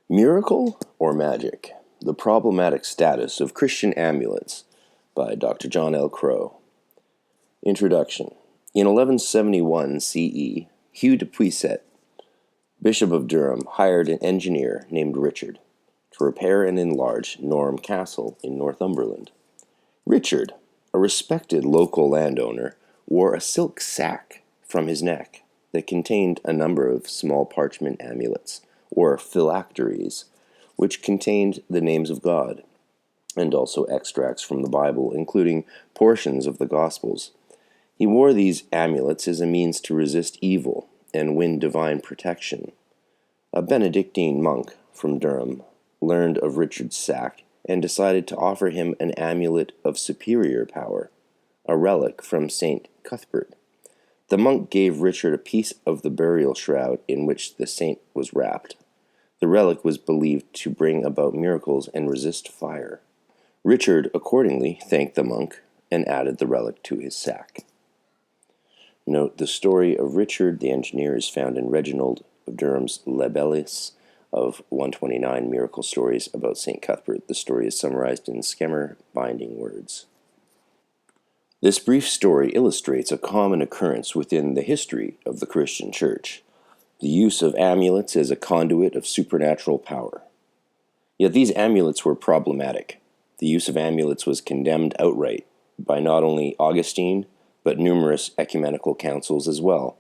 Miracle or Magic? The Problematic Status of Christian Amulets by Dr. John L. Crow. Introduction. In 1171 CE, Hugh de Puiset, Bishop of Durham, hired an engineer named Richard to repair and enlarge Norham Castle in Northumberland. Richard, a respected local landowner, wore a silk sack from his neck that contained a number of small parchment amulets, or phylacteries, which contained the names of God, and also extracts from the Bible, including portions of the Gospels. He wore these amulets as a means to resist evil and win divine protection. A Benedictine monk from Durham learned of Richard's sack and decided to offer him an amulet of superior power, a relic from St. Cuthbert. The monk gave Richard a piece of the burial shroud in which the saint was wrapped. The relic was believed to bring about miracles and resist fire. Richard accordingly thanked the monk and added the relic to his sack. Note, the story of Richard the engineer is found in Reginald of Durham's Libellus of 129 Miracle Stories about St. Cuthbert. The story is summarized in Skemmer binding words. This brief story illustrates a common occurrence within the history of the Christian Church, the use of amulets as a conduit of supernatural power. Yet these amulets were problematic. The use of amulets was condemned outright by not only Augustine, but numerous ecumenical councils as well.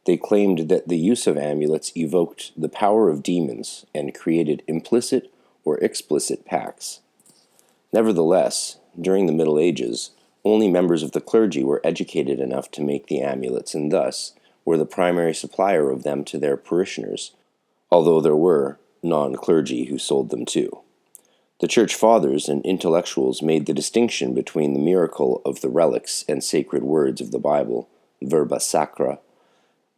They claimed that the use of amulets evoked the power of demons and created implicit or explicit pacts. Nevertheless, during the Middle Ages, only members of the clergy were educated enough to make the amulets and thus were the primary supplier of them to their parishioners, although there were non-clergy who sold them too. The Church Fathers and intellectuals made the distinction between the miracle of the relics and sacred words of the Bible, verba sacra,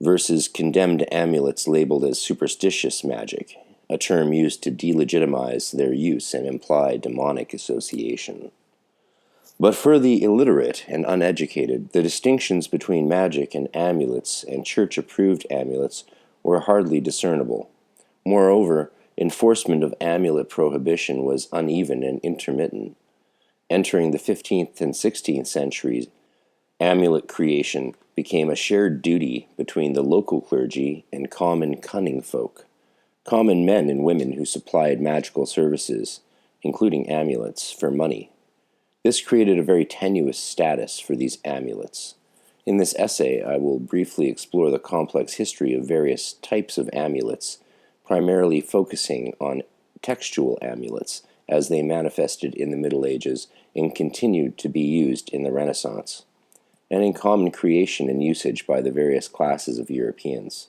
versus condemned amulets labeled as superstitious magic, a term used to delegitimize their use and imply demonic association. But for the illiterate and uneducated, the distinctions between magic and amulets and church-approved amulets were hardly discernible. Moreover, enforcement of amulet prohibition was uneven and intermittent. Entering the 15th and 16th centuries, amulet creation became a shared duty between the local clergy and common cunning folk, common men and women who supplied magical services, including amulets, for money. This created a very tenuous status for these amulets. In this essay, I will briefly explore the complex history of various types of amulets, primarily focusing on textual amulets as they manifested in the Middle Ages and continued to be used in the Renaissance, and in common creation and usage by the various classes of Europeans.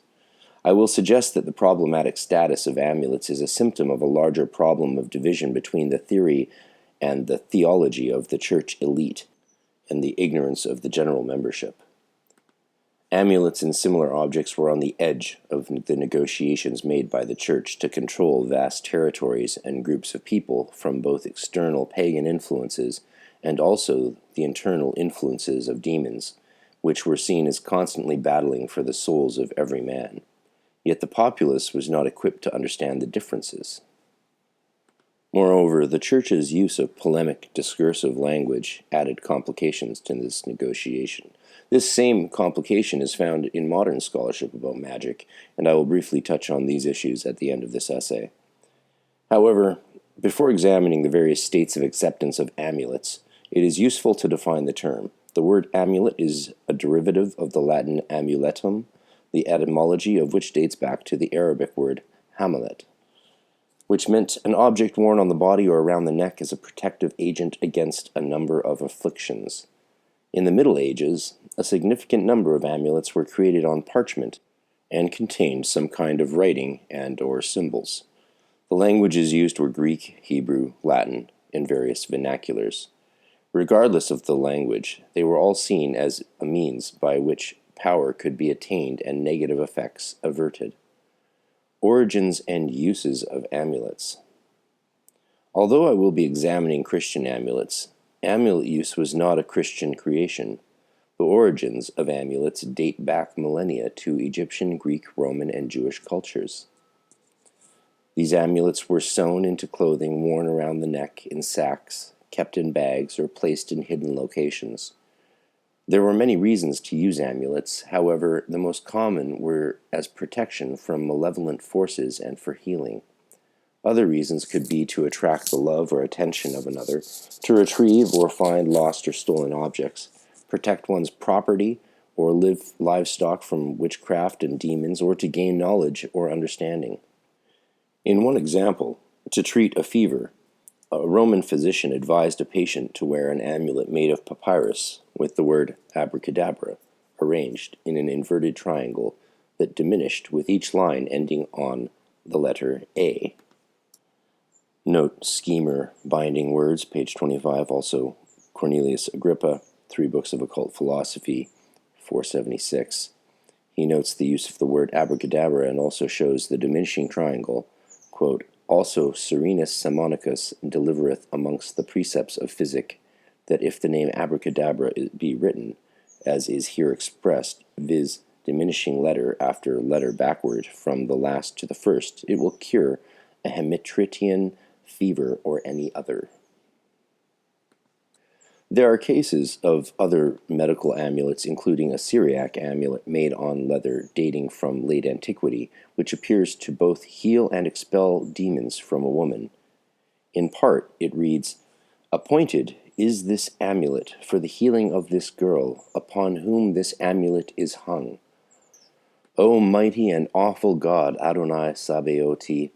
I will suggest that the problematic status of amulets is a symptom of a larger problem of division between the theory and the theology of the church elite and the ignorance of the general membership. Amulets and similar objects were on the edge of the negotiations made by the church to control vast territories and groups of people from both external pagan influences and also the internal influences of demons, which were seen as constantly battling for the souls of every man. Yet the populace was not equipped to understand the differences. Moreover, the Church's use of polemic, discursive language added complications to this negotiation. This same complication is found in modern scholarship about magic, and I will briefly touch on these issues at the end of this essay. However, before examining the various states of acceptance of amulets, it is useful to define the term. The word amulet is a derivative of the Latin amuletum, the etymology of which dates back to the Arabic word hamulet, which meant an object worn on the body or around the neck as a protective agent against a number of afflictions. In the Middle Ages, a significant number of amulets were created on parchment and contained some kind of writing and/or symbols. The languages used were Greek, Hebrew, Latin, and various vernaculars. Regardless of the language, they were all seen as a means by which power could be attained and negative effects averted. Origins and uses of amulets. Although I will be examining Christian amulets, amulet use was not a Christian creation. The origins of amulets date back millennia to Egyptian, Greek, Roman, and Jewish cultures. These amulets were sewn into clothing worn around the neck in sacks, kept in bags, or placed in hidden locations. There were many reasons to use amulets. However, the most common were as protection from malevolent forces and for healing. Other reasons could be to attract the love or attention of another, to retrieve or find lost or stolen objects, protect one's property, or livestock from witchcraft and demons, or to gain knowledge or understanding. In one example, to treat a fever, a Roman physician advised a patient to wear an amulet made of papyrus with the word abracadabra arranged in an inverted triangle that diminished with each line ending on the letter A. Note Schemer Binding Words, page 25, also Cornelius Agrippa, 3 Books of Occult Philosophy, 476. He notes the use of the word abracadabra and also shows the diminishing triangle, quote, also Serenus Simonicus delivereth amongst the precepts of physic, that if the name abracadabra be written, as is here expressed, viz., diminishing letter after letter backward from the last to the first, it will cure a hemetritian fever or any other. There are cases of other medical amulets, including a Syriac amulet made on leather dating from late antiquity, which appears to both heal and expel demons from a woman. In part, it reads, appointed is this amulet for the healing of this girl, upon whom this amulet is hung. O mighty and awful God, Adonai Sabaoth,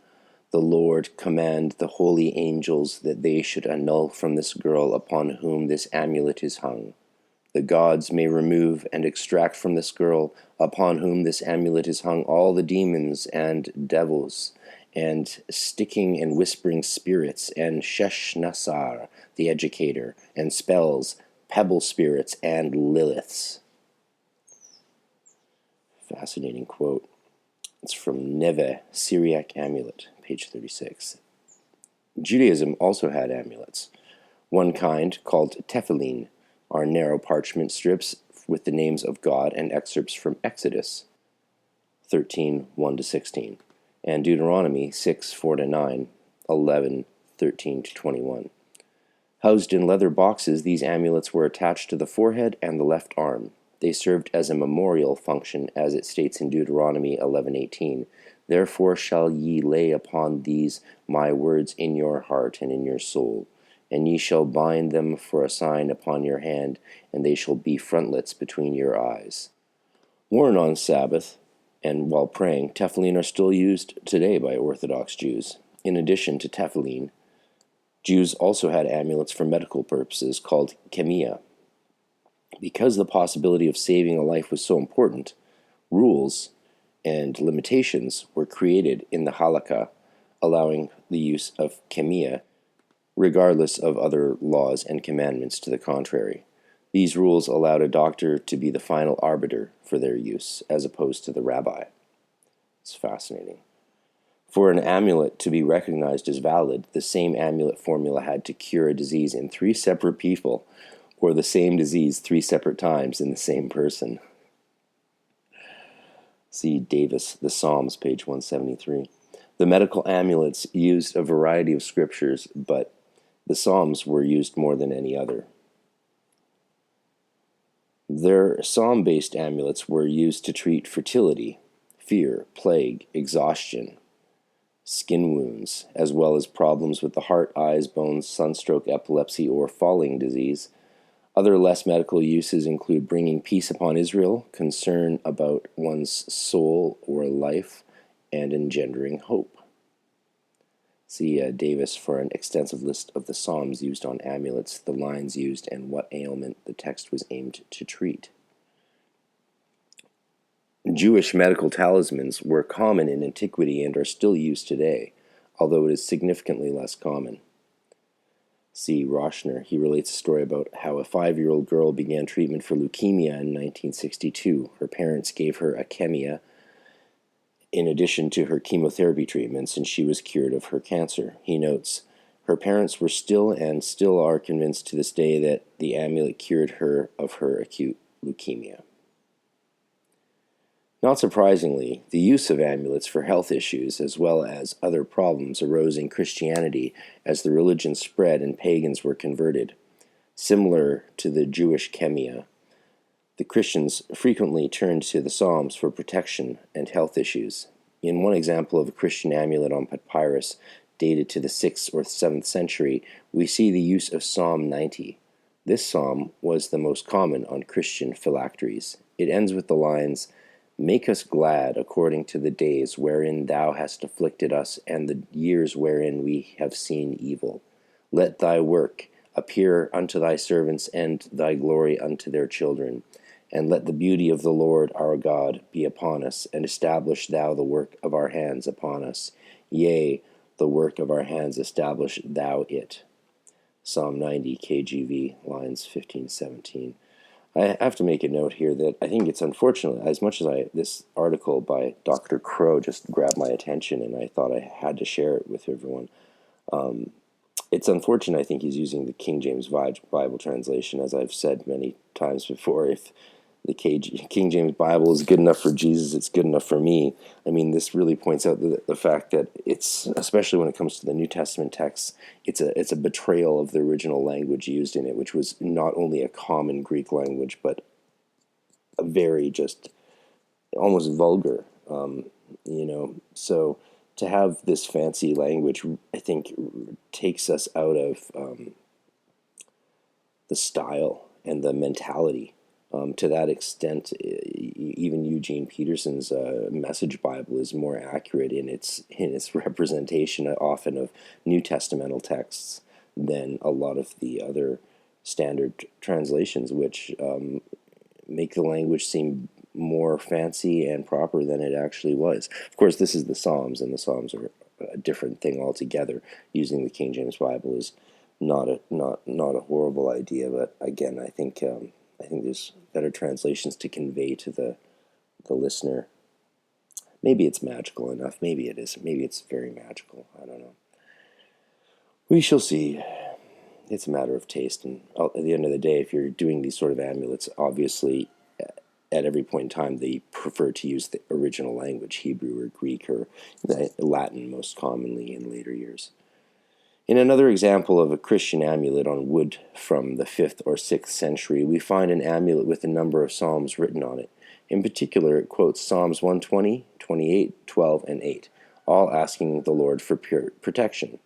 the Lord, command the holy angels that they should annul from this girl upon whom this amulet is hung. The gods may remove and extract from this girl upon whom this amulet is hung all the demons and devils and sticking and whispering spirits and Sheshnasar, the educator, and spells, pebble spirits, and Liliths. Fascinating quote. It's from Neve, Syriac Amulet, page 36. Judaism also had amulets. One kind, called tefillin, are narrow parchment strips with the names of God and excerpts from Exodus 13, 1-16, and Deuteronomy 6, 4-9, 11, 13-21. Housed in leather boxes, these amulets were attached to the forehead and the left arm. They served as a memorial function, as it states in Deuteronomy 11:18. Therefore shall ye lay upon these my words in your heart and in your soul, and ye shall bind them for a sign upon your hand, and they shall be frontlets between your eyes. Worn on Sabbath and while praying, tefillin are still used today by Orthodox Jews. In addition to tefillin, Jews also had amulets for medical purposes called chemia. Because the possibility of saving a life was so important, rules and limitations were created in the halakha, allowing the use of chemia, regardless of other laws and commandments to the contrary. These rules allowed a doctor to be the final arbiter for their use, as opposed to the rabbi. It's fascinating. For an amulet to be recognized as valid, the same amulet formula had to cure a disease in 3 separate people, or the same disease 3 separate times in the same person. See Davis, The Psalms, page 173. The medical amulets used a variety of scriptures, but the Psalms were used more than any other. Their psalm-based amulets were used to treat fertility, fear, plague, exhaustion, skin wounds, as well as problems with the heart, eyes, bones, sunstroke, epilepsy, or falling disease. Other less medical uses include bringing peace upon Israel, concern about one's soul or life, and engendering hope. See Davis for an extensive list of the psalms used on amulets, the lines used, and what ailment the text was aimed to treat. Jewish medical talismans were common in antiquity and are still used today, although it is significantly less common. See Roshner. He relates a story about how a 5-year-old girl began treatment for leukemia in 1962. Her parents gave her a chemia in addition to her chemotherapy treatments, and she was cured of her cancer. He notes, her parents were still and still are convinced to this day that the amulet cured her of her acute leukemia. Not surprisingly, the use of amulets for health issues as well as other problems arose in Christianity as the religion spread and pagans were converted. Similar to the Jewish chemia, the Christians frequently turned to the Psalms for protection and health issues. In one example of a Christian amulet on papyrus dated to the 6th or 7th century, we see the use of Psalm 90. This psalm was the most common on Christian phylacteries. It ends with the lines, "Make us glad according to the days wherein thou hast afflicted us, and the years wherein we have seen evil. Let thy work appear unto thy servants, and thy glory unto their children. And let the beauty of the Lord our God be upon us, and establish thou the work of our hands upon us. Yea, the work of our hands establish thou it." Psalm 90, KJV, lines 15-17. I have to make a note here that I think it's unfortunate, as much as this article by Dr. Crow just grabbed my attention and I thought I had to share it with everyone. It's unfortunate, I think he's using the King James Bible translation. As I've said many times before, if the King James Bible is good enough for Jesus, it's good enough for me. I mean, this really points out the fact that it's, especially when it comes to the New Testament texts, it's a betrayal of the original language used in it, which was not only a common Greek language, but a very just almost vulgar, So to have this fancy language, I think, takes us out of the style and the mentality. To that extent, even Eugene Peterson's Message Bible is more accurate in its representation often of New Testamental texts than a lot of the other standard translations, which make the language seem more fancy and proper than it actually was. Of course, this is the Psalms, and the Psalms are a different thing altogether. Using the King James Bible is not a horrible idea, but again, I think there's better translations to convey to the listener. Maybe it's magical enough. Maybe it is. Maybe it's very magical. I don't know. We shall see. It's a matter of taste, and at the end of the day, if you're doing these sort of amulets, obviously, at every point in time, they prefer to use the original language, Hebrew or Greek or Latin most commonly in later years. In another example of a Christian amulet on wood from the 5th or 6th century, we find an amulet with a number of psalms written on it. In particular, it quotes Psalms 120, 28, 12, and 8, all asking the Lord for protection.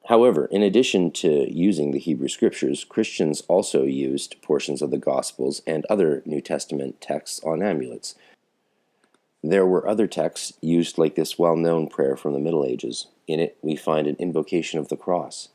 However, in addition to using the Hebrew Scriptures, Christians also used portions of the Gospels and other New Testament texts on amulets. There were other texts used like this well-known prayer from the Middle Ages. In it, we find an invocation of the cross.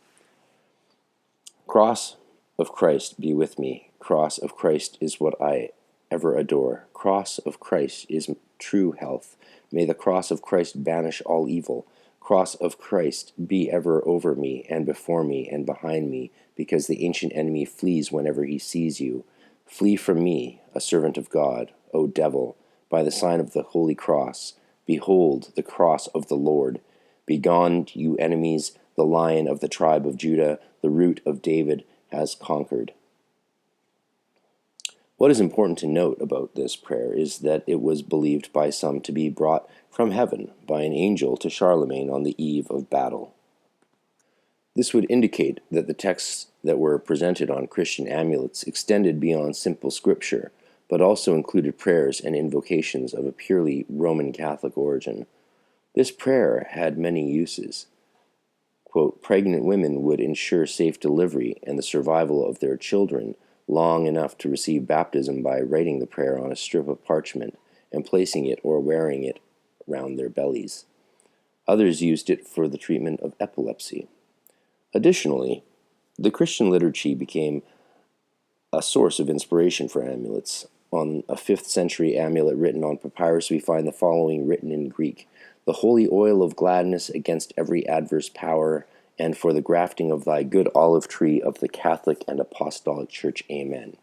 Cross of Christ be with me. Cross of Christ is what I ever adore. Cross of Christ is true health. May the cross of Christ banish all evil. Cross of Christ be ever over me and before me and behind me, because the ancient enemy flees whenever he sees you. Flee from me, a servant of God, O devil, by the sign of the holy cross. Behold the cross of the Lord. Begone, you enemies, the Lion of the tribe of Judah, the Root of David, has conquered. What is important to note about this prayer is that it was believed by some to be brought from heaven by an angel to Charlemagne on the eve of battle. This would indicate that the texts that were presented on Christian amulets extended beyond simple scripture, but also included prayers and invocations of a purely Roman Catholic origin. This prayer had many uses. Quote, pregnant women would ensure safe delivery and the survival of their children long enough to receive baptism by writing the prayer on a strip of parchment and placing it or wearing it round their bellies. Others used it for the treatment of epilepsy. Additionally, the Christian liturgy became a source of inspiration for amulets. On a 5th century amulet written on papyrus, we find the following written in Greek: the holy oil of gladness against every adverse power, and for the grafting of thy good olive tree of the Catholic and Apostolic Church. Amen.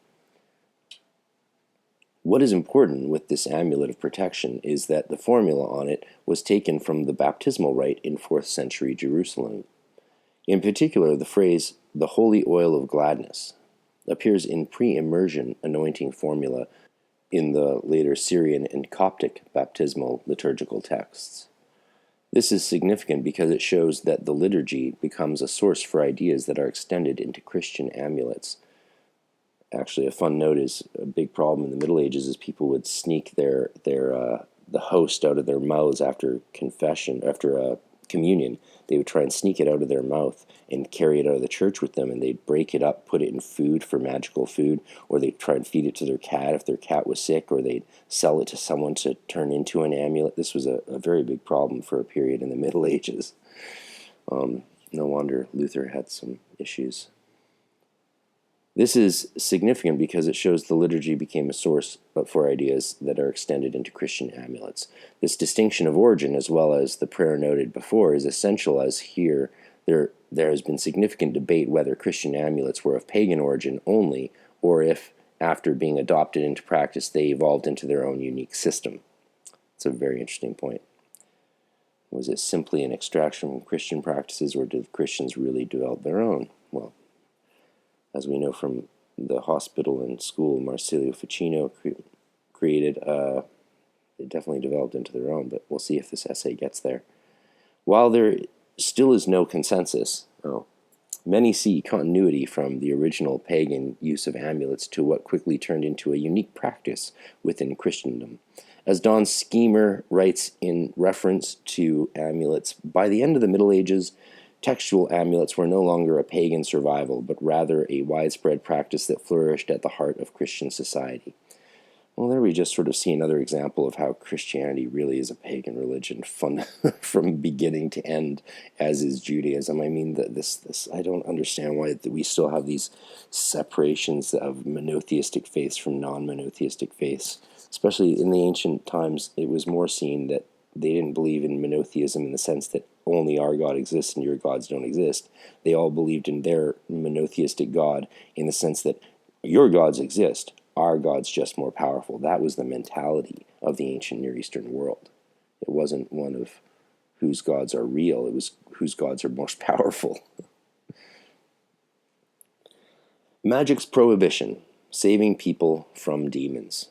What is important with this amulet of protection is that the formula on it was taken from the baptismal rite in 4th century Jerusalem. In particular, the phrase, the holy oil of gladness, appears in pre-immersion anointing formula in the later Syrian and Coptic baptismal liturgical texts. This is significant because it shows that the liturgy becomes a source for ideas that are extended into Christian amulets. Actually, a fun note is a big problem in the Middle Ages is people would sneak the host out of their mouths after communion. They would try and sneak it out of their mouth and carry it out of the church with them, and they'd break it up, put it in food for magical food, or they'd try and feed it to their cat if their cat was sick, or they'd sell it to someone to turn into an amulet. This was a very big problem for a period in the Middle Ages. No wonder Luther had some issues. This is significant because it shows the liturgy became a source for ideas that are extended into Christian amulets. This distinction of origin, as well as the prayer noted before, is essential, as here there has been significant debate whether Christian amulets were of pagan origin only, or if, after being adopted into practice, they evolved into their own unique system. It's a very interesting point. Was it simply an extraction from Christian practices, or did Christians really develop their own? Well, as we know from the hospital and school Marsilio Ficino created, they definitely developed into their own, but we'll see if this essay gets there. While there still is no consensus, many see continuity from the original pagan use of amulets to what quickly turned into a unique practice within Christendom. As Don Schemer writes in reference to amulets, by the end of the Middle Ages, textual amulets were no longer a pagan survival, but rather a widespread practice that flourished at the heart of Christian society. Well, there we just sort of see another example of how Christianity really is a pagan religion from beginning to end, as is Judaism. I mean, this I don't understand why we still have these separations of monotheistic faiths from non-monotheistic faiths. Especially in the ancient times, it was more seen that they didn't believe in monotheism in the sense that only our God exists and your gods don't exist. They all believed in their monotheistic God in the sense that your gods exist, our God's just more powerful. That was the mentality of the ancient Near Eastern world. It wasn't one of whose gods are real, it was whose gods are most powerful. Magic's prohibition, saving people from demons.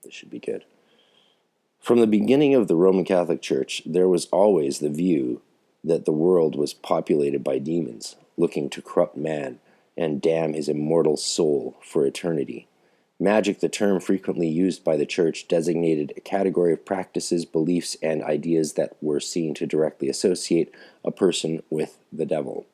This should be good. From the beginning of the Roman Catholic Church, there was always the view that the world was populated by demons, looking to corrupt man and damn his immortal soul for eternity. Magic, the term frequently used by the Church, designated a category of practices, beliefs, and ideas that were seen to directly associate a person with the devil.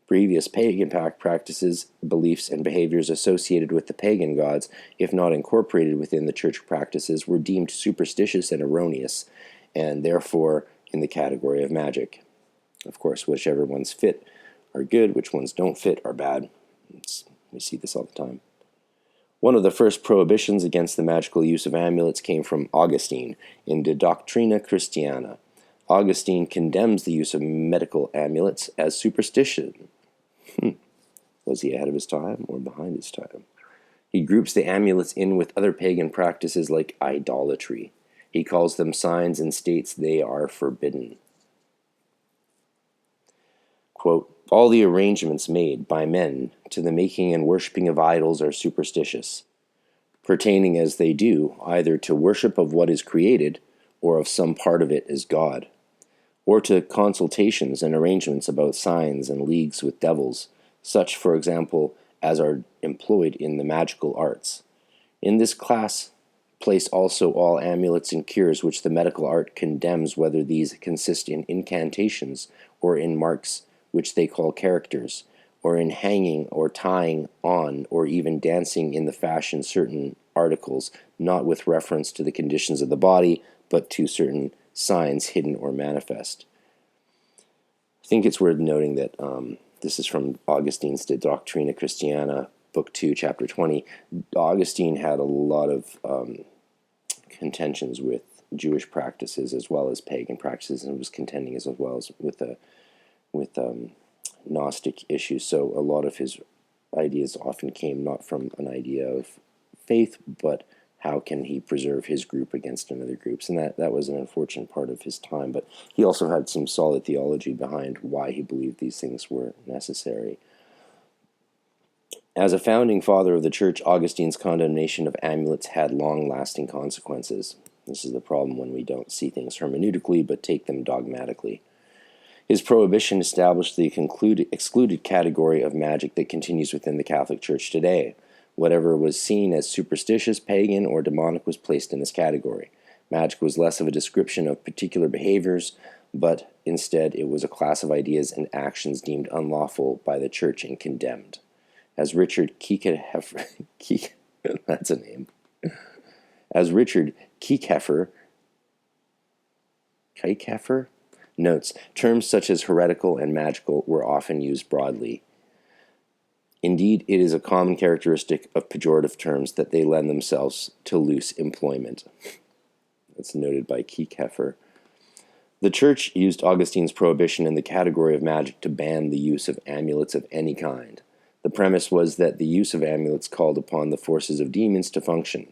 Previous pagan practices, beliefs, and behaviors associated with the pagan gods, if not incorporated within the church practices, were deemed superstitious and erroneous, and therefore in the category of magic. Of course, whichever ones fit are good, which ones don't fit are bad. We see this all the time. One of the first prohibitions against the magical use of amulets came from Augustine in De Doctrina Christiana. Augustine condemns the use of medical amulets as superstition. Was he ahead of his time or behind his time? He groups the amulets in with other pagan practices like idolatry. He calls them signs and states they are forbidden. Quote, all the arrangements made by men to the making and worshipping of idols are superstitious, pertaining as they do either to worship of what is created or of some part of it as God, or to consultations and arrangements about signs and leagues with devils, such, for example, as are employed in the magical arts. In this class, place also all amulets and cures which the medical art condemns, whether these consist in incantations or in marks which they call characters, or in hanging or tying on or even dancing in the fashion certain articles, not with reference to the conditions of the body, but to certain signs hidden or manifest. I think it's worth noting that this is from Augustine's De Doctrina Christiana, Book 2, Chapter 20. Augustine had a lot of contentions with Jewish practices as well as pagan practices, and was contending as well as with Gnostic issues. So a lot of his ideas often came not from an idea of faith, but how can he preserve his group against another groups, and that was an unfortunate part of his time. But he also had some solid theology behind why he believed these things were necessary. As a founding father of the Church, Augustine's condemnation of amulets had long-lasting consequences. This is the problem when we don't see things hermeneutically but take them dogmatically. His prohibition established the excluded category of magic that continues within the Catholic Church today. Whatever was seen as superstitious, pagan, or demonic was placed in this category. Magic was less of a description of particular behaviors, but instead it was a class of ideas and actions deemed unlawful by the Church and condemned. As Richard that's a name. As Richard Kiekeffer notes, terms such as heretical and magical were often used broadly. Indeed, it is a common characteristic of pejorative terms that they lend themselves to loose employment. That's noted by Kiekeffer. The Church used Augustine's prohibition in the category of magic to ban the use of amulets of any kind. The premise was that the use of amulets called upon the forces of demons to function.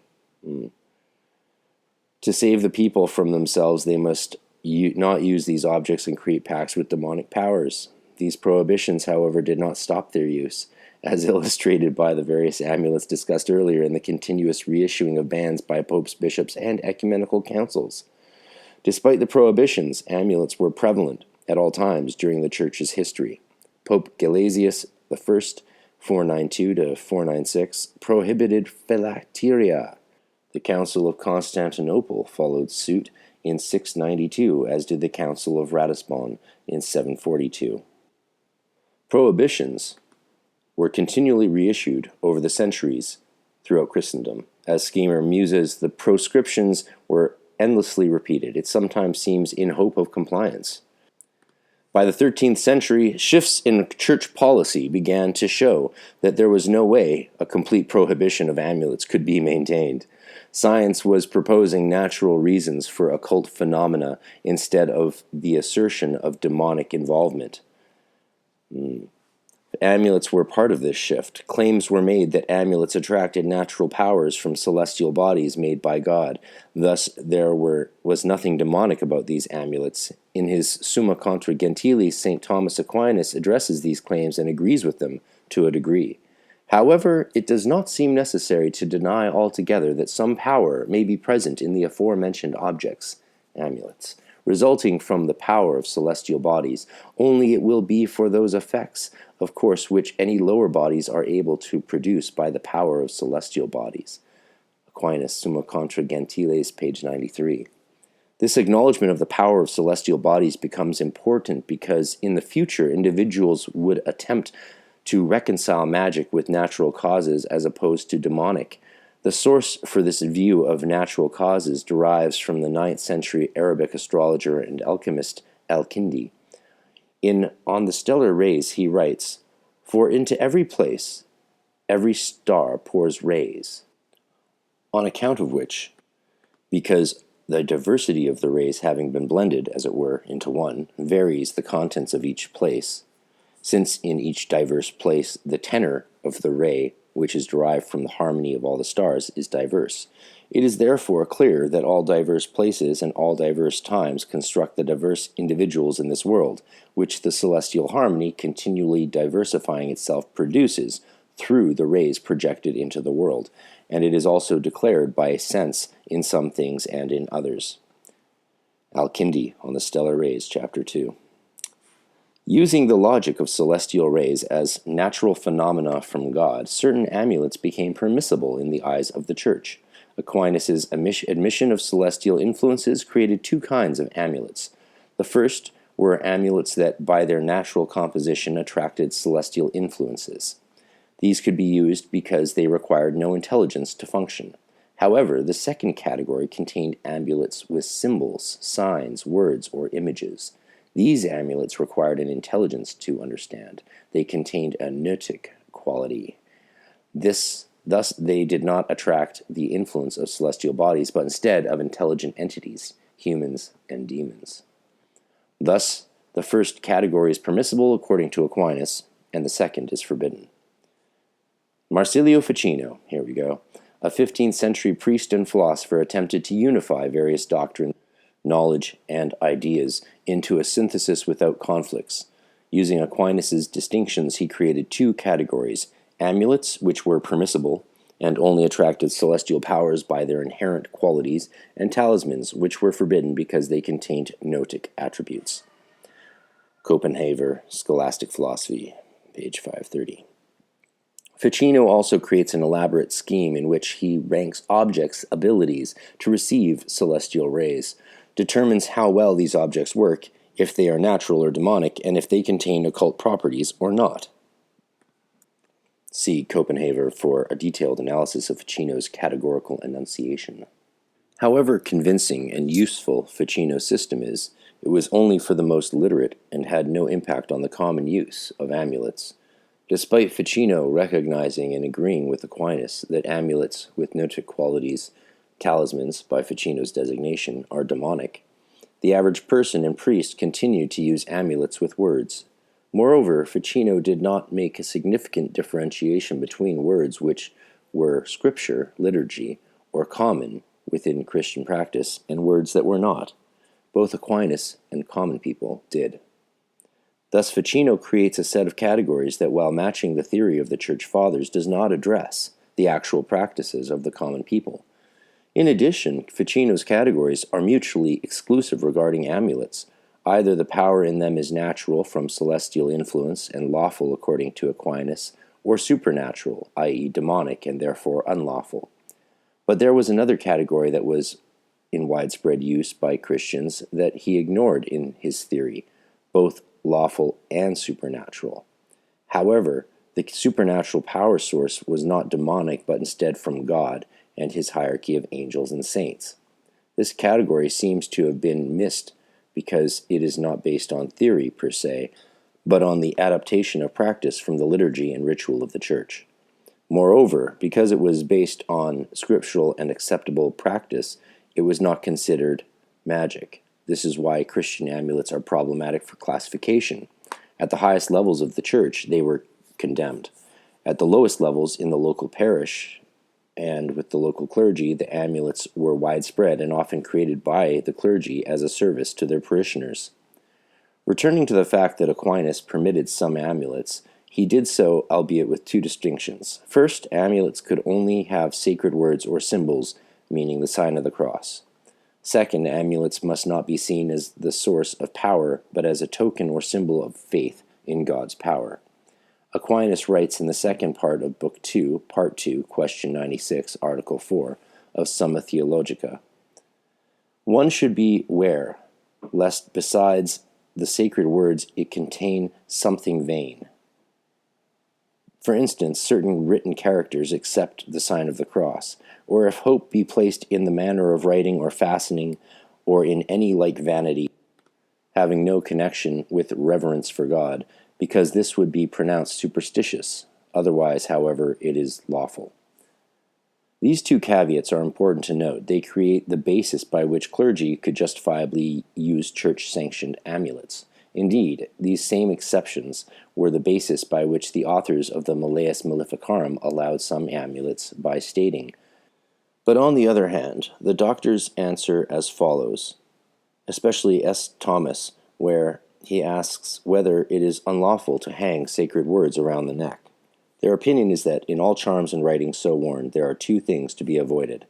To save the people from themselves, they must not use these objects and create pacts with demonic powers. These prohibitions, however, did not stop their use, as illustrated by the various amulets discussed earlier in the continuous reissuing of bans by popes, bishops, and ecumenical councils. Despite the prohibitions, amulets were prevalent at all times during the Church's history. Pope Gelasius I, 492 to 496, prohibited phylacteria. The Council of Constantinople followed suit in 692, as did the Council of Ratisbon in 742. Prohibitions were continually reissued over the centuries throughout Christendom. As Schemer muses, the proscriptions were endlessly repeated. It sometimes seems in hope of compliance. By the 13th century, shifts in church policy began to show that there was no way a complete prohibition of amulets could be maintained. Science was proposing natural reasons for occult phenomena instead of the assertion of demonic involvement. Amulets were part of this shift. Claims were made that amulets attracted natural powers from celestial bodies made by God. Thus, there was nothing demonic about these amulets. In his Summa Contra Gentiles, St. Thomas Aquinas addresses these claims and agrees with them to a degree. However, it does not seem necessary to deny altogether that some power may be present in the aforementioned objects, amulets, resulting from the power of celestial bodies, only it will be for those effects, of course, which any lower bodies are able to produce by the power of celestial bodies. Aquinas, Summa Contra Gentiles, page 93. This acknowledgement of the power of celestial bodies becomes important because in the future individuals would attempt to reconcile magic with natural causes as opposed to demonic. The source for this view of natural causes derives from the 9th century Arabic astrologer and alchemist Al-Kindi. In On the Stellar Rays he writes, "For into every place, every star pours rays, on account of which, because the diversity of the rays having been blended, as it were, into one, varies the contents of each place, since in each diverse place the tenor of the ray, which is derived from the harmony of all the stars, is diverse. It is therefore clear that all diverse places and all diverse times construct the diverse individuals in this world, which the celestial harmony, continually diversifying itself, produces through the rays projected into the world, and it is also declared by sense in some things and in others." Al-Kindi on the Stellar Rays, Chapter 2. Using the logic of celestial rays as natural phenomena from God, certain amulets became permissible in the eyes of the Church. Aquinas' admission of celestial influences created two kinds of amulets. The first were amulets that, by their natural composition, attracted celestial influences. These could be used because they required no intelligence to function. However, the second category contained amulets with symbols, signs, words, or images. These amulets required an intelligence to understand. They contained a gnotic quality. Thus, they did not attract the influence of celestial bodies, but instead of intelligent entities, humans and demons. Thus, the first category is permissible according to Aquinas, and the second is forbidden. Marsilio Ficino, here we go, a 15th century priest and philosopher, attempted to unify various doctrines, knowledge, and ideas into a synthesis without conflicts. Using Aquinas' distinctions, he created two categories, Amulets, which were permissible, and only attracted celestial powers by their inherent qualities, and talismans, which were forbidden because they contained gnotic attributes. Copenhaver, Scholastic Philosophy, page 530. Ficino also creates an elaborate scheme in which he ranks objects' abilities to receive celestial rays, determines how well these objects work, if they are natural or demonic, and if they contain occult properties or not. See Copenhaver for a detailed analysis of Ficino's categorical enunciation. However convincing and useful Ficino's system is, it was only for the most literate and had no impact on the common use of amulets. Despite Ficino recognizing and agreeing with Aquinas that amulets with gnotic qualities, talismans by Ficino's designation, are demonic, the average person and priest continued to use amulets with words. Moreover, Ficino did not make a significant differentiation between words which were scripture, liturgy, or common within Christian practice, and words that were not. Both Aquinas and common people did. Thus, Ficino creates a set of categories that, while matching the theory of the Church Fathers, does not address the actual practices of the common people. In addition, Ficino's categories are mutually exclusive regarding amulets. Either the power in them is natural from celestial influence and lawful according to Aquinas, or supernatural, i.e. demonic and therefore unlawful. But there was another category that was in widespread use by Christians that he ignored in his theory, both lawful and supernatural. However, the supernatural power source was not demonic but instead from God and his hierarchy of angels and saints. This category seems to have been missed because it is not based on theory per se, but on the adaptation of practice from the liturgy and ritual of the Church. Moreover, because it was based on scriptural and acceptable practice, it was not considered magic. This is why Christian amulets are problematic for classification. At the highest levels of the Church, they were condemned. At the lowest levels in the local parish and with the local clergy, the amulets were widespread and often created by the clergy as a service to their parishioners. Returning to the fact that Aquinas permitted some amulets, he did so, albeit with two distinctions. First, amulets could only have sacred words or symbols, meaning the sign of the cross. Second, amulets must not be seen as the source of power, but as a token or symbol of faith in God's power. Aquinas writes in the second part of Book 2, Part 2, Question 96, Article 4, of Summa Theologica. One should beware, lest besides the sacred words it contain something vain. For instance, certain written characters accept the sign of the cross, or if hope be placed in the manner of writing or fastening, or in any like vanity, having no connection with reverence for God, because this would be pronounced superstitious. Otherwise, however, it is lawful. These two caveats are important to note. They create the basis by which clergy could justifiably use church-sanctioned amulets. Indeed, these same exceptions were the basis by which the authors of the Malleus Maleficarum allowed some amulets by stating, "But on the other hand, the doctors answer as follows," especially S. Thomas, where he asks whether it is unlawful to hang sacred words around the neck. Their opinion is that in all charms and writings so worn, there are two things to be avoided.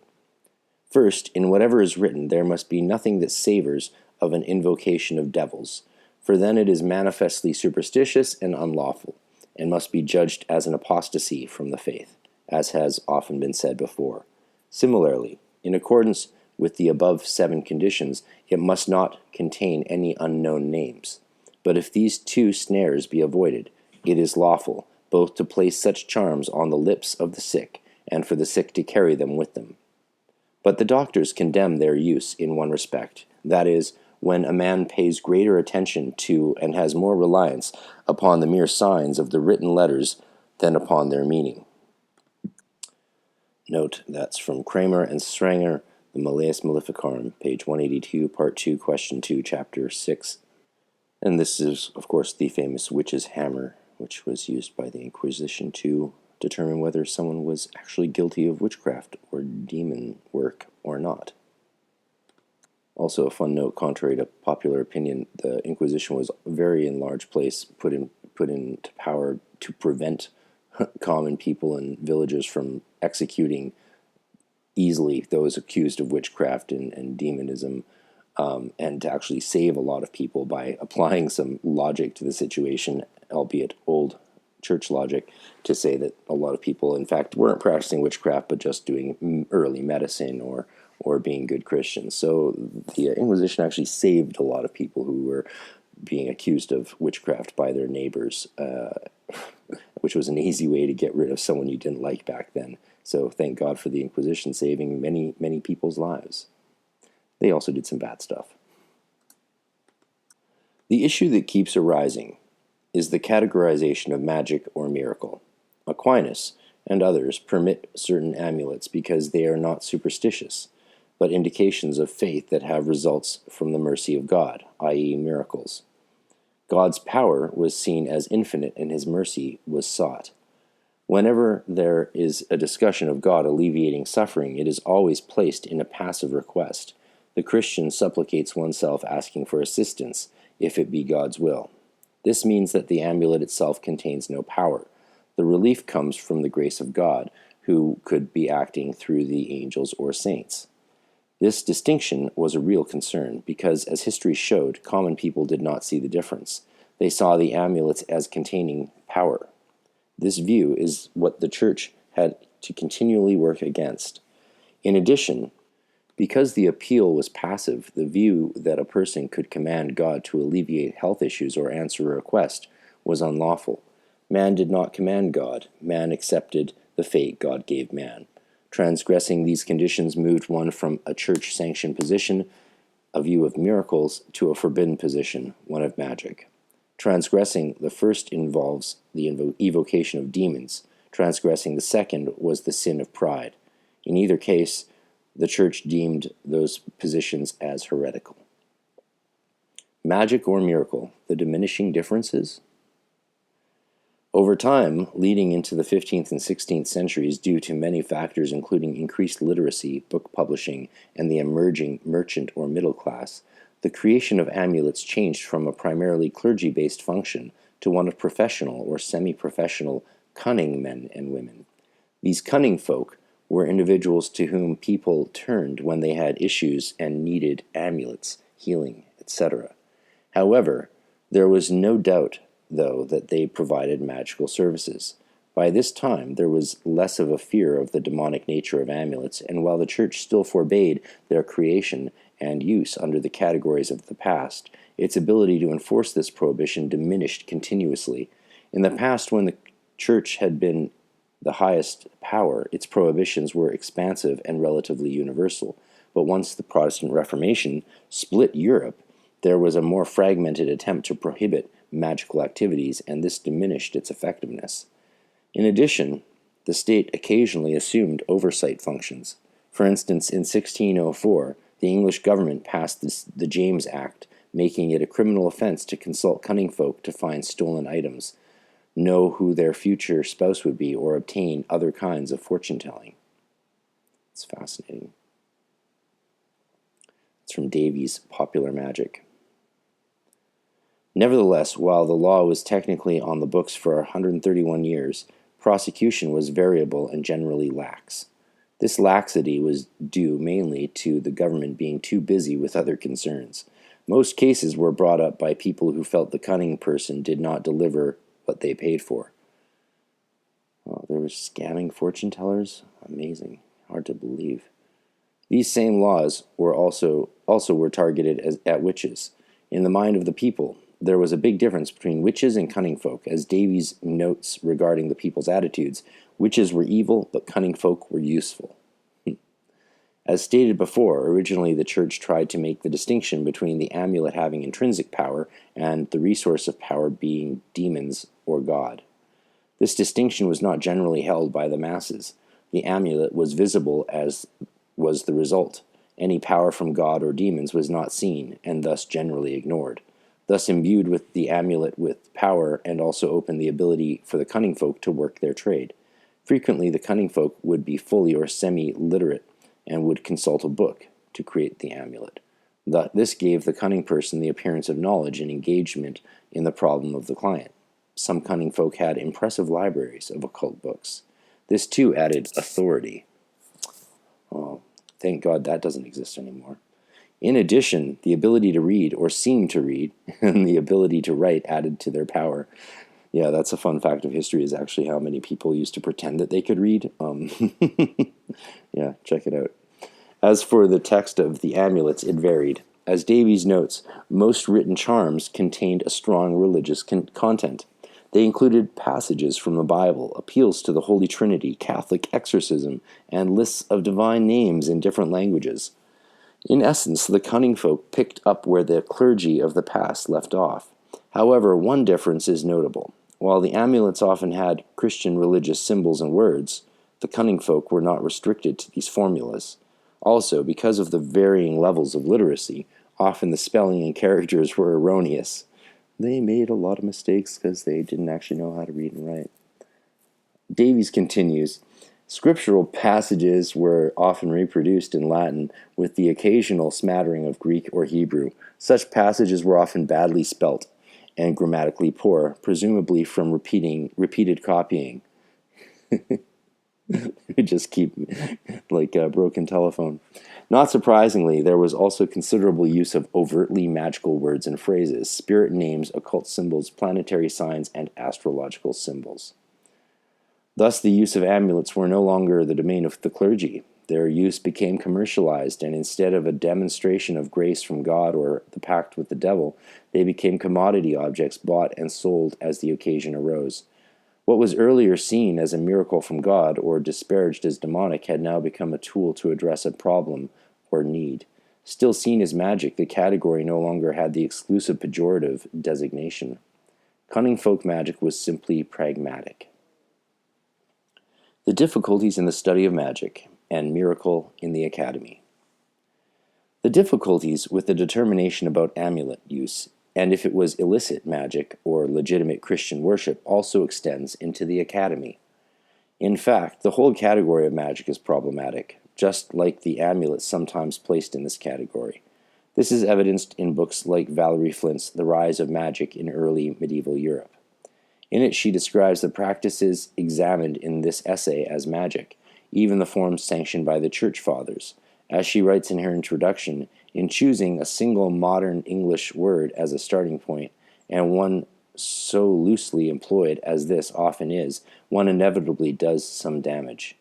First, in whatever is written, there must be nothing that savors of an invocation of devils, for then it is manifestly superstitious and unlawful, and must be judged as an apostasy from the faith, as has often been said before. Similarly, in accordance with the above 7 conditions, it must not contain any unknown names. But if these two snares be avoided, it is lawful both to place such charms on the lips of the sick, and for the sick to carry them with them. But the doctors condemn their use in one respect, that is, when a man pays greater attention to and has more reliance upon the mere signs of the written letters than upon their meaning. Note, that's from Kramer and Stranger, the Malleus Maleficarum, page 182, Part 2, Question 2, Chapter 6. And this is, of course, the famous witch's hammer, which was used by the Inquisition to determine whether someone was actually guilty of witchcraft or demon work or not. Also, a fun note, contrary to popular opinion, the Inquisition was very in large place put into power to prevent common people and villagers from executing easily those accused of witchcraft and demonism, and to actually save a lot of people by applying some logic to the situation, albeit old church logic, to say that a lot of people, in fact, weren't practicing witchcraft, but just doing early medicine or being good Christians. So the Inquisition actually saved a lot of people who were being accused of witchcraft by their neighbors, which was an easy way to get rid of someone you didn't like back then. So thank God for the Inquisition saving many, many people's lives. They also did some bad stuff. The issue that keeps arising is the categorization of magic or miracle. Aquinas and others permit certain amulets because they are not superstitious, but indications of faith that have results from the mercy of God, i.e., miracles. God's power was seen as infinite and his mercy was sought. Whenever there is a discussion of God alleviating suffering, it is always placed in a passive request. The Christian supplicates oneself asking for assistance, if it be God's will. This means that the amulet itself contains no power. The relief comes from the grace of God, who could be acting through the angels or saints. This distinction was a real concern, because, as history showed, common people did not see the difference. They saw the amulets as containing power. This view is what the Church had to continually work against. In addition, because the appeal was passive, the view that a person could command God to alleviate health issues or answer a request was unlawful. Man did not command God. Man accepted the fate God gave man. Transgressing these conditions moved one from a church-sanctioned position, a view of miracles, to a forbidden position, one of magic. Transgressing the first involves the evocation of demons. Transgressing the second was the sin of pride. In either case, the Church deemed those positions as heretical. Magic or miracle, the diminishing differences? Over time, leading into the 15th and 16th centuries, due to many factors including increased literacy, book publishing, and the emerging merchant or middle class, the creation of amulets changed from a primarily clergy-based function to one of professional or semi-professional cunning men and women. These cunning folk were individuals to whom people turned when they had issues and needed amulets, healing, etc. However, there was no doubt, though, that they provided magical services. By this time, there was less of a fear of the demonic nature of amulets, and while the Church still forbade their creation and use under the categories of the past, its ability to enforce this prohibition diminished continuously. In the past, when the Church had been the highest power, its prohibitions were expansive and relatively universal. But once the Protestant Reformation split Europe, there was a more fragmented attempt to prohibit magical activities, and this diminished its effectiveness. In addition, the state occasionally assumed oversight functions. For instance, in 1604, the English government passed the James Act, making it a criminal offense to consult cunning folk to find stolen items, know who their future spouse would be, or obtain other kinds of fortune-telling. It's fascinating. It's from Davies' Popular Magic. Nevertheless, while the law was technically on the books for 131 years, prosecution was variable and generally lax. This laxity was due mainly to the government being too busy with other concerns. Most cases were brought up by people who felt the cunning person did not deliver what they paid for. Oh, there were scamming fortune tellers? Amazing. Hard to believe. These same laws were also were targeted at witches. In the mind of the people, there was a big difference between witches and cunning folk. As Davies notes regarding the people's attitudes, witches were evil, but cunning folk were useful. As stated before, originally the Church tried to make the distinction between the amulet having intrinsic power and the resource of power being demons or God. This distinction was not generally held by the masses. The amulet was visible as was the result. Any power from God or demons was not seen, and thus generally ignored. Thus imbued with the amulet with power and also opened the ability for the cunning folk to work their trade. Frequently the cunning folk would be fully or semi-literate and would consult a book to create the amulet. This gave the cunning person the appearance of knowledge and engagement in the problem of the client. some cunning folk had impressive libraries of occult books. This too added authority. Oh, thank God that doesn't exist anymore. In addition, the ability to read, or seem to read, and the ability to write added to their power. Yeah, that's a fun fact of history, is actually how many people used to pretend that they could read. Yeah, check it out. As for the text of the amulets, it varied. As Davies notes, most written charms contained a strong religious content. They included passages from the Bible, appeals to the Holy Trinity, Catholic exorcism, and lists of divine names in different languages. In essence, the cunning folk picked up where the clergy of the past left off. However, one difference is notable. While the amulets often had Christian religious symbols and words, the cunning folk were not restricted to these formulas. Also, because of the varying levels of literacy, often the spelling and characters were erroneous. They made a lot of mistakes because they didn't actually know how to read and write. Davies continues, scriptural passages were often reproduced in Latin with the occasional smattering of Greek or Hebrew. Such passages were often badly spelt and grammatically poor, presumably from repeated copying. We just keep like a broken telephone. Not surprisingly, there was also considerable use of overtly magical words and phrases, spirit names, occult symbols, planetary signs, and astrological symbols. Thus, the use of amulets were no longer the domain of the clergy. Their use became commercialized, and instead of a demonstration of grace from God or the pact with the devil, they became commodity objects bought and sold as the occasion arose. What was earlier seen as a miracle from God or disparaged as demonic had now become a tool to address a problem or need. Still seen as magic, the category no longer had the exclusive pejorative designation. Cunning folk magic was simply pragmatic. The difficulties in the study of magic and miracle in the academy. The difficulties with the determination about amulet use, and if it was illicit magic or legitimate Christian worship, also extends into the academy. In fact, the whole category of magic is problematic, just like the amulets sometimes placed in this category. This is evidenced in books like Valerie Flint's The Rise of Magic in Early Medieval Europe. In it, she describes the practices examined in this essay as magic, even the forms sanctioned by the Church Fathers. As she writes in her introduction, in choosing a single modern English word as a starting point, and one so loosely employed as this often is, one inevitably does some damage.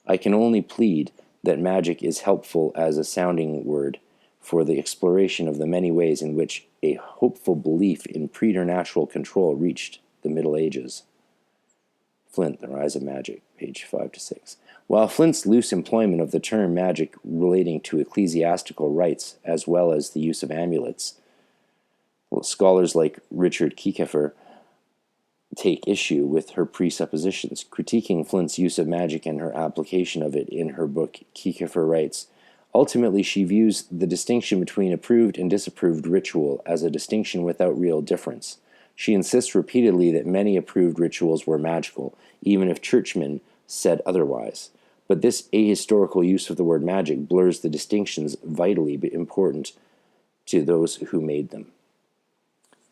I can only plead that magic is helpful as a sounding word for the exploration of the many ways in which a hopeful belief in preternatural control reached the Middle Ages. Flint, The Rise of Magic, page 5-6. While Flint's loose employment of the term magic relating to ecclesiastical rites, as well as the use of amulets, scholars like Richard Kiekefer take issue with her presuppositions. Critiquing Flint's use of magic and her application of it in her book, Kiekefer writes, ultimately, she views the distinction between approved and disapproved ritual as a distinction without real difference. She insists repeatedly that many approved rituals were magical, even if churchmen said otherwise. But this ahistorical use of the word magic blurs the distinctions vitally important to those who made them.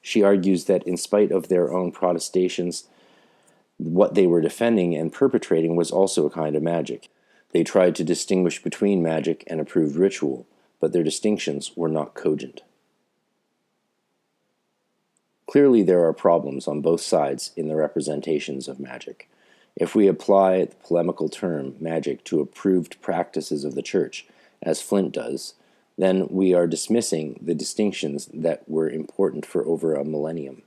She argues that in spite of their own protestations, what they were defending and perpetrating was also a kind of magic. They tried to distinguish between magic and approved ritual, but their distinctions were not cogent. Clearly, there are problems on both sides in the representations of magic. If we apply the polemical term magic to approved practices of the Church, as Flint does, then we are dismissing the distinctions that were important for over a millennium.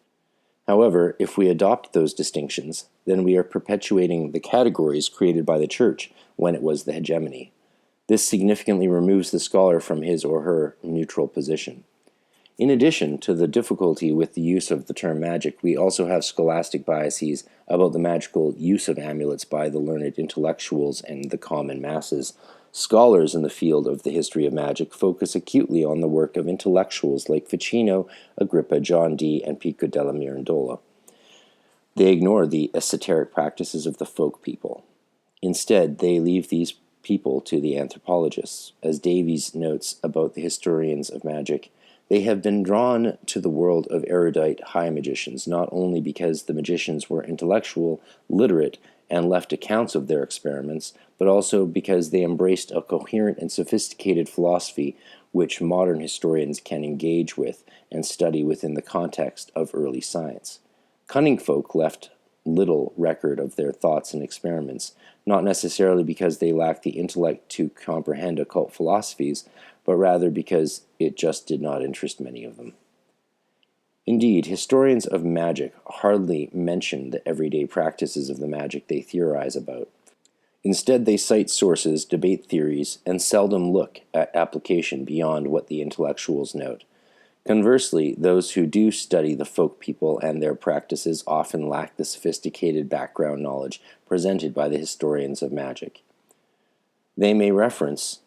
However, if we adopt those distinctions, then we are perpetuating the categories created by the Church when it was the hegemony. This significantly removes the scholar from his or her neutral position. In addition to the difficulty with the use of the term magic, we also have scholastic biases about the magical use of amulets by the learned intellectuals and the common masses. Scholars in the field of the history of magic focus acutely on the work of intellectuals like Ficino, Agrippa, John Dee, and Pico della Mirandola. They ignore the esoteric practices of the folk people. Instead, they leave these people to the anthropologists. As Davies notes about the historians of magic, They have been drawn to the world of erudite high magicians, not only because the magicians were intellectual, literate, and left accounts of their experiments, but also because they embraced a coherent and sophisticated philosophy which modern historians can engage with and study within the context of early science. Cunning folk left little record of their thoughts and experiments, not necessarily because they lacked the intellect to comprehend occult philosophies, but rather because it just did not interest many of them. Indeed, historians of magic hardly mention the everyday practices of the magic they theorize about. Instead, they cite sources, debate theories, and seldom look at application beyond what the intellectuals note. Conversely, those who do study the folk people and their practices often lack the sophisticated background knowledge presented by the historians of magic. They may reference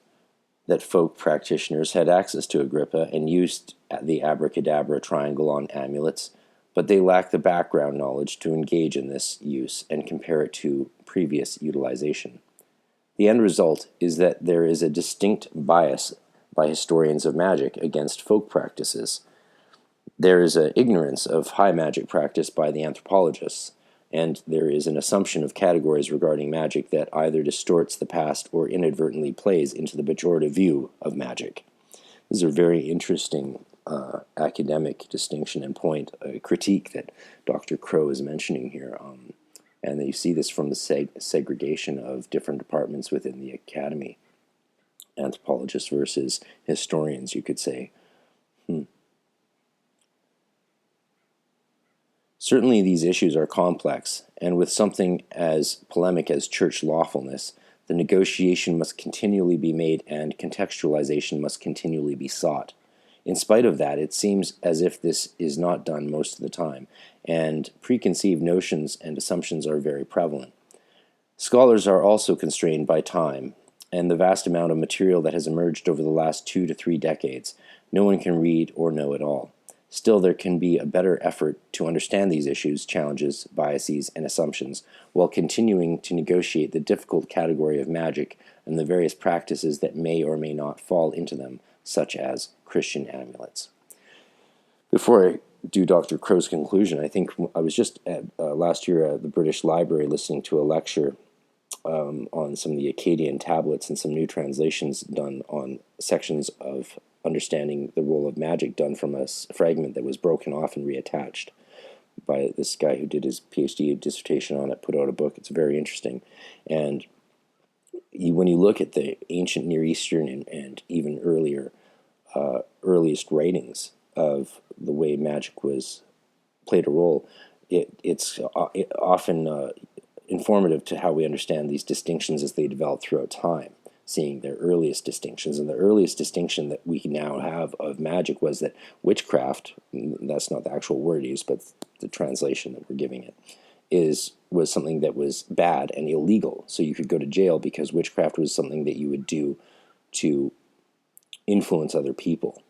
that folk practitioners had access to Agrippa and used the abracadabra triangle on amulets, but they lack the background knowledge to engage in this use and compare it to previous utilization. The end result is that there is a distinct bias by historians of magic against folk practices. There is an ignorance of high magic practice by the anthropologists, and there is an assumption of categories regarding magic that either distorts the past or inadvertently plays into the pejorative view of magic. This is a very interesting academic distinction and point, a critique that Dr. Crow is mentioning here. And you see this from the segregation of different departments within the academy. Anthropologists versus historians, you could say. Certainly these issues are complex, and with something as polemic as church lawfulness, the negotiation must continually be made and contextualization must continually be sought. In spite of that, it seems as if this is not done most of the time, and preconceived notions and assumptions are very prevalent. Scholars are also constrained by time and the vast amount of material that has emerged over the last 2 to 3 decades. No one can read or know it all. Still, there can be a better effort to understand these issues, challenges, biases, and assumptions, while continuing to negotiate the difficult category of magic and the various practices that may or may not fall into them, such as Christian amulets. Before I do Dr. Crow's conclusion, I think I was just last year at the British Library listening to a lecture on some of the Akkadian tablets and some new translations done on sections of understanding the role of magic done from a fragment that was broken off and reattached by this guy who did his PhD dissertation on it, put out a book. It's very interesting. And when you look at the ancient Near Eastern and even earliest writings of the way magic was played a role, it's often informative to how we understand these distinctions as they develop throughout time, seeing their earliest distinctions. And the earliest distinction that we now have of magic was that witchcraft, that's not the actual word used, but the translation that we're giving it, was something that was bad and illegal. So you could go to jail because witchcraft was something that you would do to influence other people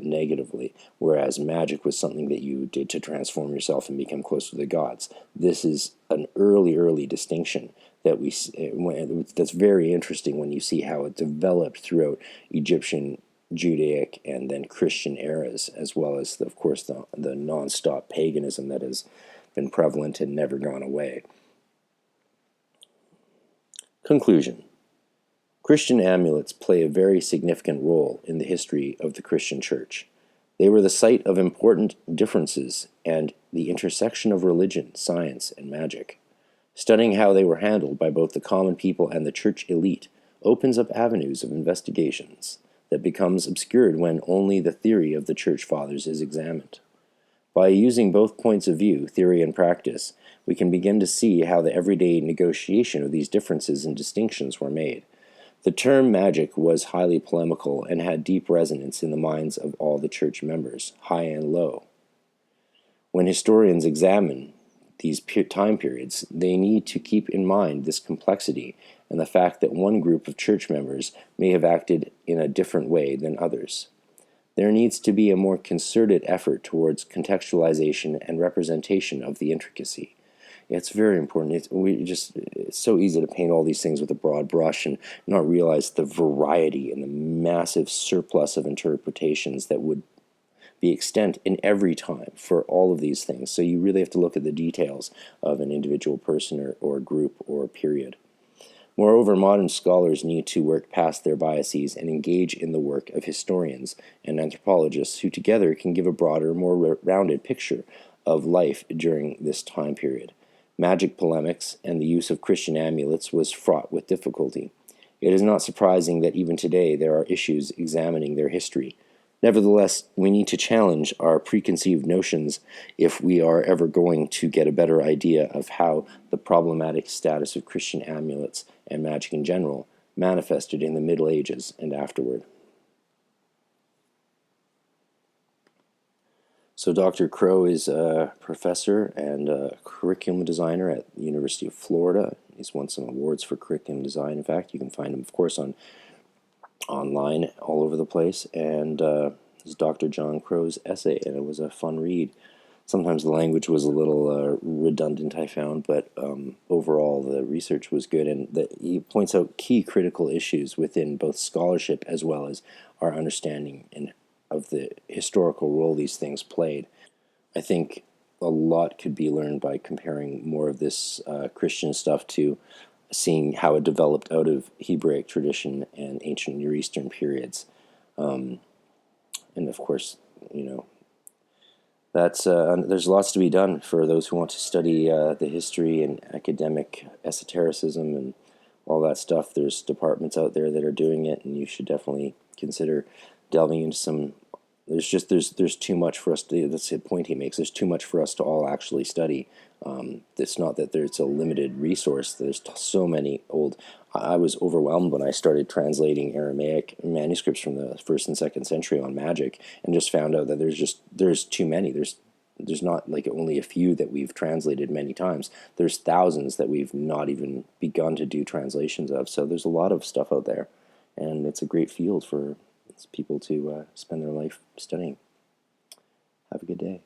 negatively, whereas magic was something that you did to transform yourself and become close to the gods. This is an early distinction that that's very interesting when you see how it developed throughout Egyptian, Judaic, and then Christian eras, as well as, of course, the non-stop paganism that has been prevalent and never gone away. Conclusion. Christian amulets play a very significant role in the history of the Christian Church. They were the site of important differences and the intersection of religion, science, and magic. Studying how they were handled by both the common people and the church elite opens up avenues of investigations that becomes obscured when only the theory of the church fathers is examined. By using both points of view, theory and practice, we can begin to see how the everyday negotiation of these differences and distinctions were made. The term magic was highly polemical and had deep resonance in the minds of all the church members, high and low. When historians examine these time periods, they need to keep in mind this complexity and the fact that one group of church members may have acted in a different way than others. There needs to be a more concerted effort towards contextualization and representation of the intricacy. It's very important. It's so easy to paint all these things with a broad brush and not realize the variety and the massive surplus of interpretations that would the extent in every time for all of these things. So you really have to look at the details of an individual person or group or period. Moreover, modern scholars need to work past their biases and engage in the work of historians and anthropologists who together can give a broader, more rounded picture of life during this time period. Magic polemics and the use of Christian amulets was fraught with difficulty. It is not surprising that even today there are issues examining their history. Nevertheless, we need to challenge our preconceived notions if we are ever going to get a better idea of how the problematic status of Christian amulets and magic in general manifested in the Middle Ages and afterward. So Dr. Crow is a professor and a curriculum designer at the University of Florida. He's won some awards for curriculum design. In fact, you can find him, of course, online all over the place. And this is Dr. John Crow's essay, and it was a fun read. Sometimes the language was a little redundant, I found, but overall the research was good, and he points out key critical issues within both scholarship as well as our understanding of the historical role these things played. I think a lot could be learned by comparing more of this Christian stuff to seeing how it developed out of Hebraic tradition and ancient Near Eastern periods. And of course, that's there's lots to be done for those who want to study the history and academic esotericism and all that stuff. There's departments out there that are doing it, and you should definitely consider delving into some. There's too much for us to. That's the point he makes. There's too much for us to all actually study. It's not that there's a limited resource. There's so many old. I was overwhelmed when I started translating Aramaic manuscripts from the 1st and 2nd century on magic, and just found out that there's too many. There's not like only a few that we've translated many times. There's thousands that we've not even begun to do translations of. So there's a lot of stuff out there, and it's a great field for people to spend their life studying. Have a good day.